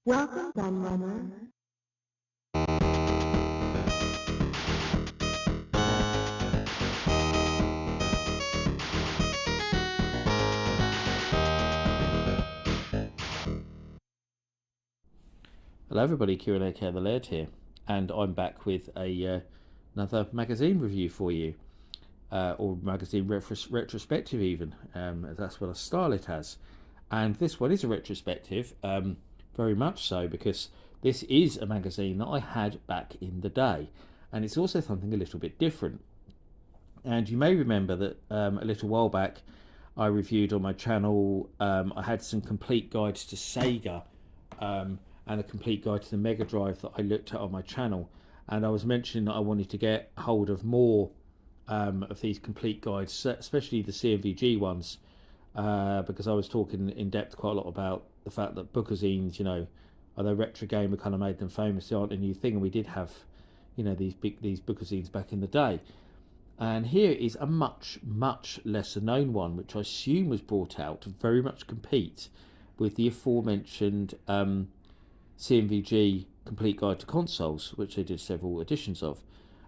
Welcome, Gunrunner. Hello everybody, Kieran aka The Laird here, and I'm back with another magazine review for you, or magazine retrospective even, as that's what I style it as. And this one is a retrospective, very much so, because this is a magazine that I had back in the day, and it's also something a little bit different. And you may remember that a little while back I reviewed on my channel, I had some complete guides to Sega, and a complete guide to the Mega Drive that I looked at on my channel. And I was mentioning that I wanted to get hold of more of these complete guides, especially the CMVG ones, because I was talking in depth quite a lot about the fact that bookazines, although Retro Gamer kind of made them famous, they aren't a new thing, and we did have, these bookazines back in the day. And here is a much lesser known one, which I assume was brought out to very much compete with the aforementioned CMVG Complete Guide to Consoles, which they did several editions of.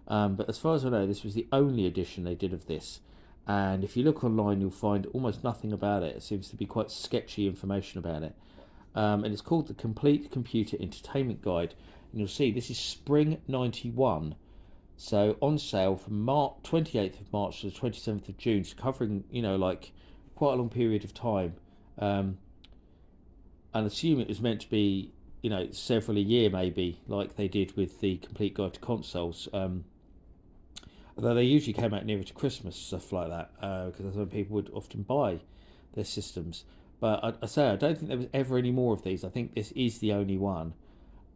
But as far as I know, this was the only edition they did of this. And if you look online, you'll find almost nothing about it. It seems to be quite sketchy information about it. And it's called the Complete Computer Entertainment Guide. And you'll see this is Spring 91. So on sale from 28th of March to the 27th of June. So covering, like quite a long period of time. And assume it was meant to be several a year maybe, like they did with the Complete Guide to Consoles. Although they usually came out nearer to Christmas, stuff like that, because that's when people would often buy their systems. But I say I don't think there was ever any more of these. I think this is the only one,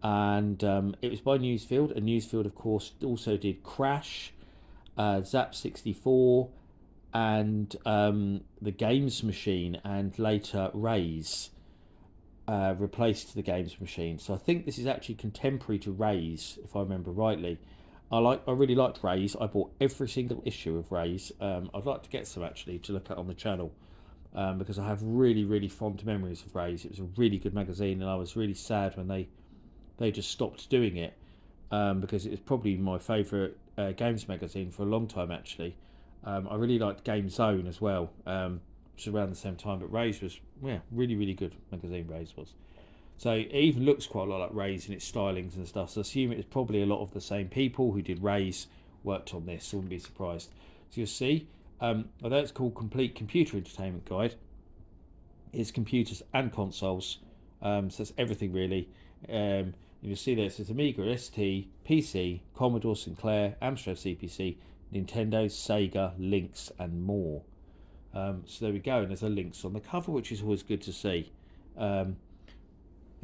and it was by Newsfield, and Newsfield, of course, also did Crash, Zap 64, and the Games Machine, and later Raise. Replaced the Games Machine. So I think this is actually contemporary to Raise, if I remember rightly. I really liked Raise. I bought every single issue of Raise. I'd like to get some actually to look at on the channel, because I have really fond memories of Raise. It was a really good magazine, and I was really sad when they just stopped doing it, because it was probably my favourite games magazine for a long time actually. I really liked Game Zone as well, which was around the same time, but Raise was really good magazine. Raise was. So it even looks quite a lot like Raise in its stylings and stuff. So I assume it's probably a lot of the same people who did Raise worked on this. So I wouldn't be surprised. So you'll see, although it's called Complete Computer Entertainment Guide, it's computers and consoles. So it's everything really. You'll see there it says Amiga, ST, PC, Commodore, Sinclair, Amstrad CPC, Nintendo, Sega, Lynx, and more. So there we go, and there's a links on the cover, which is always good to see.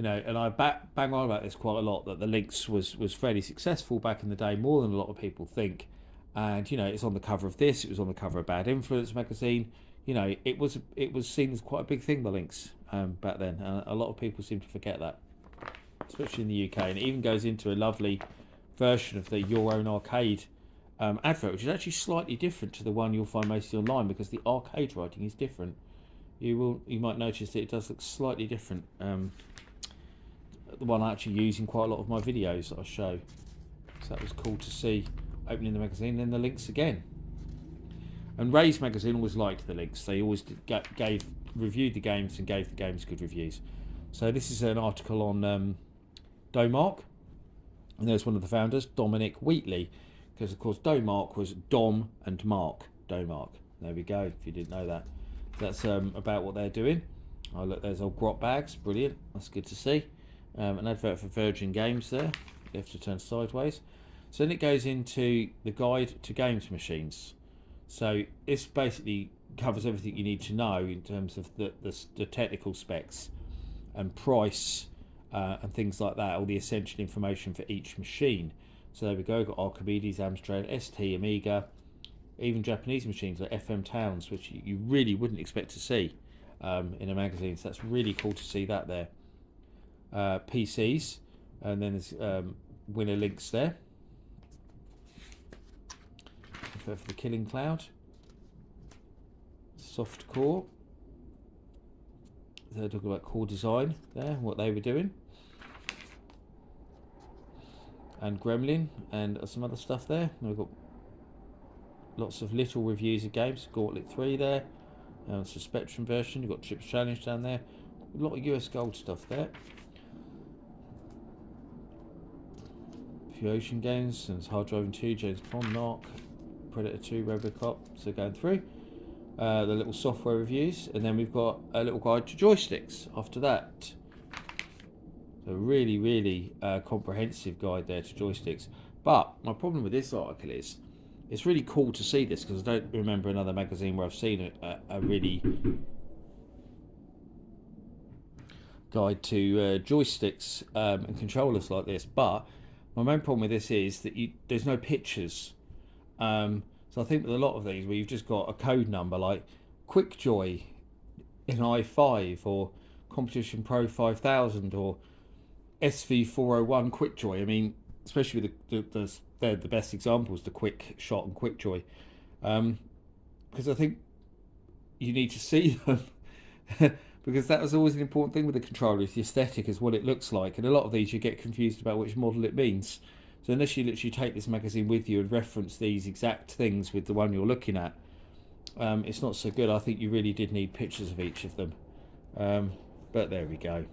And I bang on about this quite a lot, that the Lynx was fairly successful back in the day, more than a lot of people think. And it's on the cover of this. It was on the cover of Bad Influence magazine. It was seen as quite a big thing, the Lynx, back then. A lot of people seem to forget that, especially in the UK. And it even goes into a lovely version of the Your Own Arcade advert, which is actually slightly different to the one you'll find mostly online, because the arcade writing is different. You might notice that it does look slightly different. The one I actually use in quite a lot of my videos that I show. So that was cool to see, opening the magazine, then the Lynx again. And Ray's magazine always liked the Lynx. They always reviewed the games and gave the games good reviews. So this is an article on Domark, and there's one of the founders, Dominic Wheatley, because of course Domark was Dom and Mark. Domark. There we go, if you didn't know that. That's about what they're doing. Oh look, there's old grot bags, brilliant, that's good to see. An advert for Virgin Games there, you have to turn sideways. So then it goes into the guide to games machines. So this basically covers everything you need to know in terms of the technical specs and price, and things like that, all the essential information for each machine. So there we go, got Archimedes, Amstrad, ST, Amiga, even Japanese machines like FM Towns, which you really wouldn't expect to see in a magazine. So that's really cool to see that there. PCs, and then there's winner links there for the Killing Cloud, soft core. They're talking about core design there, what they were doing. and Gremlin and some other stuff there. And we've got lots of little reviews of games. Gauntlet 3 there. It's a Spectrum version. You've got Chips Challenge down there. A lot of US Gold stuff there. A few Ocean games. And it's Hard Driving 2, James Bond, Knock, Predator 2, Robocop. So going through the little software reviews. And then we've got a little guide to joysticks after that. So really, really comprehensive guide there to joysticks. But my problem with this article is it's really cool to see this, because I don't remember another magazine where I've seen a really guide to joysticks and controllers like this. But my main problem with this is that there's no pictures. So I think with a lot of these where you've just got a code number like QuickJoy in i5 or Competition Pro 5000 or SV401 QuickJoy. I mean, especially with they're the best examples, the Quick Shot and QuickJoy, because I think you need to see them because that was always an important thing with the controller, is the aesthetic, is what it looks like, and a lot of these you get confused about which model it means. So unless you literally take this magazine with you and reference these exact things with the one you're looking at, it's not so good. I think you really did need pictures of each of them, but there we go.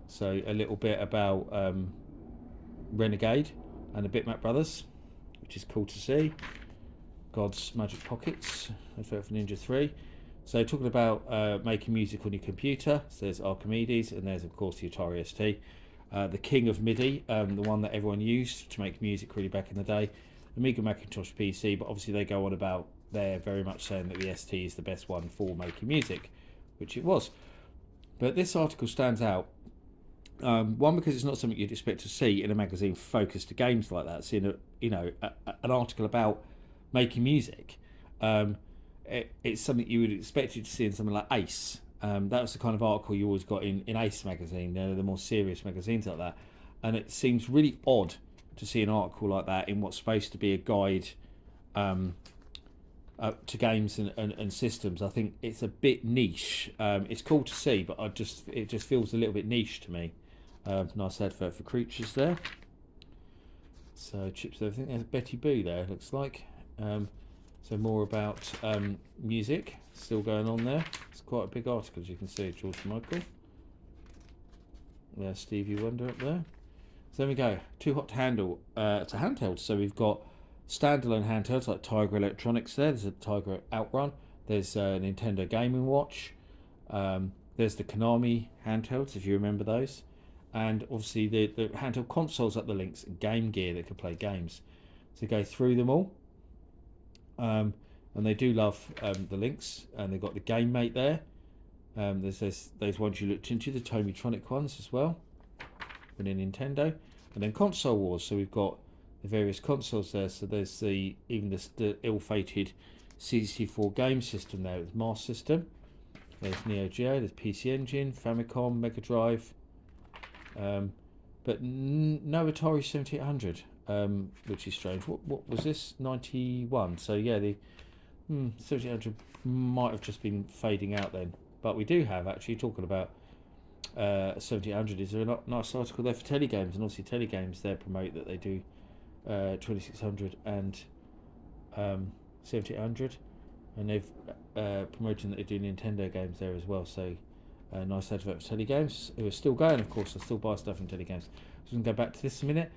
So a little bit about Renegade and the Bitmap Brothers, which is cool to see. God's Magic Pockets, advert for Ninja 3. So talking about making music on your computer, so there's Archimedes, and there's of course the Atari ST. The king of MIDI, the one that everyone used to make music really back in the day. Amiga Macintosh PC, but obviously they go on about, they're very much saying that the ST is the best one for making music, which it was. But this article stands out. One, because it's not something you'd expect to see in a magazine focused to games like that. Seeing an article about making music, it's something you would expect to see in something like Ace. That was the kind of article you always got in Ace magazine, the more serious magazines like that. And it seems really odd to see an article like that in what's supposed to be a guide to games and systems. I think it's a bit niche. It's cool to see, but it just feels a little bit niche to me. Nice advert for Creatures there. So Chips, I think there's Betty Boo there, looks like. So more about music still going on there. It's quite a big article, as you can see. George Michael. There's Stevie Wonder up there. So there we go. Too hot to handle. It's a handheld. So we've got standalone handhelds like Tiger Electronics there. There's a Tiger Outrun. There's a Nintendo Game & Watch. There's the Konami handhelds, if you remember those. And obviously the handheld consoles at the links, Game Gear that can play games. So go through them all. And they do love the links, and they've got the Game Mate there. There's those ones you looked into, the Tomitronic ones as well, from Nintendo, and then Console Wars. So we've got the various consoles there. So there's the ill-fated C64 game system there with Master System. There's Neo Geo, there's PC Engine, Famicom, Mega Drive, but no Atari 7800. Which is strange. What was this? 91. So yeah, the 7800 might have just been fading out then. But we do have, actually, talking about 7800. Is there a nice article there for telegames? And obviously telegames, they promote that they do 2600 and 7800, and they've promoting that they do Nintendo games there as well. So nice advert for telegames. It was still going, of course. I still buy stuff in telegames. So we can go back to this a minute.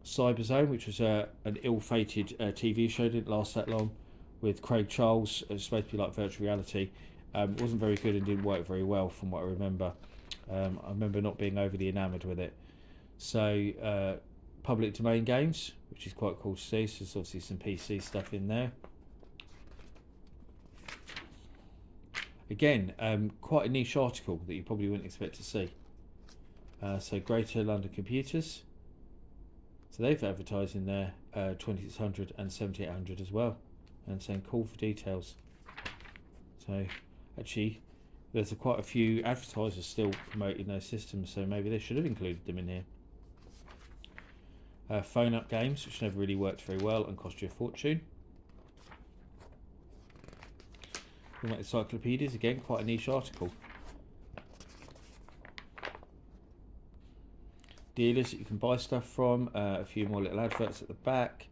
Cyberzone, which was an ill-fated TV show, didn't last that long, with Craig Charles. It was supposed to be like virtual reality. It wasn't very good and didn't work very well from what I remember. I remember not being overly enamoured with it. So public domain games, which is quite cool to see. So there's obviously some PC stuff in there. Again, quite a niche article that you probably wouldn't expect to see. So Greater London Computers. So they've advertised in there 2600 and 7800 as well, and saying call for details. So actually there's quite a few advertisers still promoting those systems, so maybe they should have included them in here. Phone up games, which never really worked very well and cost you a fortune. Encyclopedias, again quite a niche article. dealers that you can buy stuff from. A few more little adverts at the back.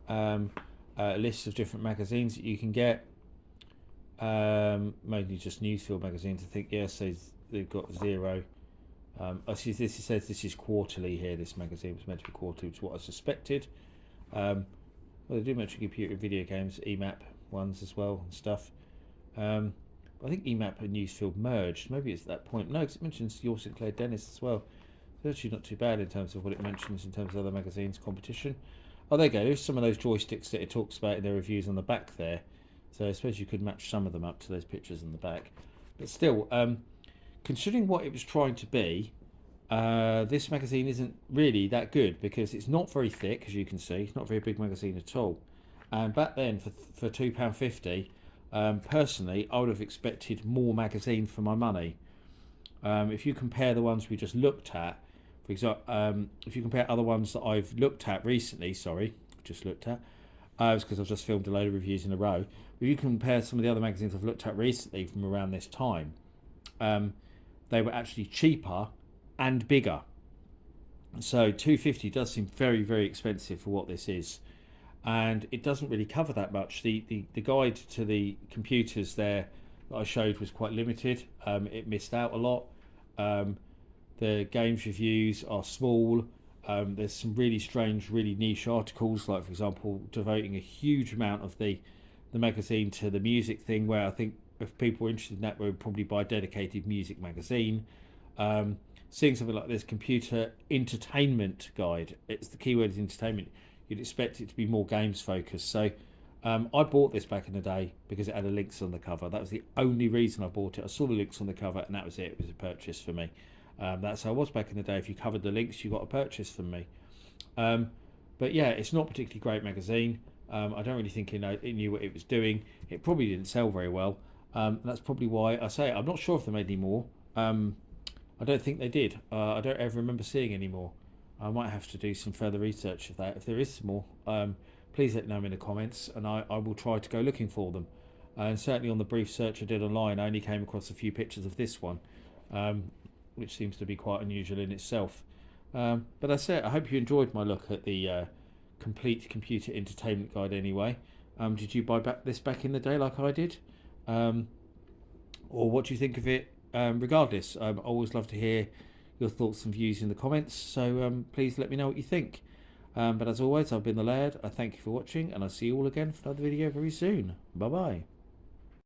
A list of different magazines that you can get. Mainly just Newsfield magazines, I think. Yes, they've got 0. I see this says this is quarterly here. This magazine was meant to be quarterly, which is what I suspected. Well, they do mention computer and video games, EMAP ones as well and stuff. I think EMAP and Newsfield merged. Maybe it's at that point. No, because it mentions Your Sinclair Dennis as well. It's actually not too bad in terms of what it mentions in terms of other magazines competition. Oh, there you go. There's some of those joysticks that it talks about in their reviews on the back there. So I suppose you could match some of them up to those pictures in the back. But still, considering what it was trying to be, this magazine isn't really that good because it's not very thick, as you can see. It's not a very big magazine at all. And back then, for £2.50, personally, I would have expected more magazine for my money. If you compare the ones we just looked at, for example, if you compare other ones that I've looked at recently, it's because I've just filmed a load of reviews in a row. If you compare some of the other magazines I've looked at recently from around this time, they were actually cheaper and bigger. So £2.50 does seem very, very expensive for what this is. And it doesn't really cover that much. The guide to the computers there that I showed was quite limited. It missed out a lot. The games reviews are small. There's some really strange, really niche articles, like for example devoting a huge amount of the magazine to the music thing, where I think if people were interested in that, we would probably buy a dedicated music magazine. Seeing something like this computer entertainment guide, it's the keyword is entertainment, you'd expect it to be more games focused. So I bought this back in the day because it had the links on the cover. That was the only reason I bought it. I saw the links on the cover and that was it. It was a purchase for me. That's how I was back in the day. If you covered the links, you got a purchase from me. But yeah, it's not a particularly great magazine. I don't really think it knew what it was doing. It probably didn't sell very well. That's probably why I say it. I'm not sure if they made any more. I don't think they did. I don't ever remember seeing any more. I might have to do some further research of that. If there is some more, please let me know in the comments and I will try to go looking for them. And certainly on the brief search I did online, I only came across a few pictures of this one, which seems to be quite unusual in itself. But that's it. I hope you enjoyed my look at the complete computer entertainment guide anyway. Did you buy this back in the day like I did? Or what do you think of it? Regardless, I always love to hear your thoughts and views in the comments, so please let me know what you think. But as always, I've been the Laird. I thank you for watching and I'll see you all again for another video very soon. Bye bye.